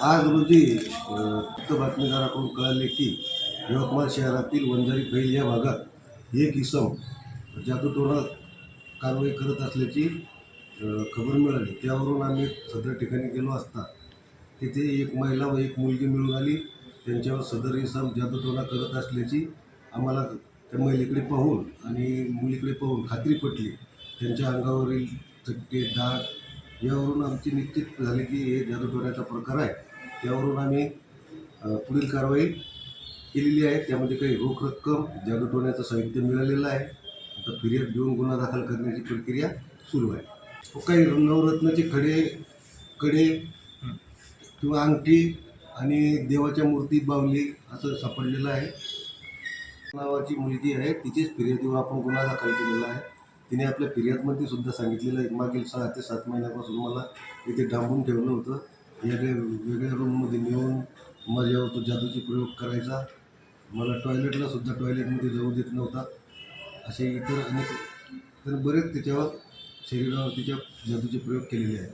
आज रोजी वृत्त बातमीदाराकडून कळाले की यवतमाळ शहरातील वंजारी फैल या भागात एक इसम जादूटोणा कारवाई करत असल्याची खबर मिळाली। त्यावरून आम्ही सदर ठिकाणी गेलो असता तिथे एक महिला व एक मुलगी मिळून आली। त्यांच्यावर सदर इसम जादूटोणा करत असल्याची आम्हाला त्या महिलेकडे पाहून आणि मुलीकडे पाहून खात्री पटली। त्यांच्या अंगावरील चट्टे डाग यावरून आमची निश्चित झाले की हे जादूटोण्याचा प्रकार आहे। त्यावरून आम्ही पुढील कारवाई केलेली आहे। त्यामध्ये काही रोख रक्कम, जादूटोण्याचं साहित्य मिळालेलं आहे। आता फिर्याद घेऊन गुन्हा दाखल करण्याची प्रक्रिया सुरू आहे। काही नवरत्नाचे कडे किंवा अंगठी आणि देवाच्या मूर्ती, बावली असं सापडलेलं आहे। नावाची मुलगी आहे, तिचीच फिर्यादीवर आपण गुन्हा दाखल केलेला आहे। तिने आपल्या फिर्यादमध्ये सुद्धा सांगितलेलं आहे, मागील 6 ते 7 महिन्यापासून मला इथे डांबून ठेवलं होतं। वेगळ्या रूममध्ये नेऊन माझ्यावर तो जादूचे प्रयोग करायचा, मला टॉयलेटला सुद्धा टॉयलेटमध्ये जाऊ देत नव्हता। असे इतर अनेक बरेच त्याच्यावर शरीरावर तिच्या जादूचे प्रयोग केलेले आहेत।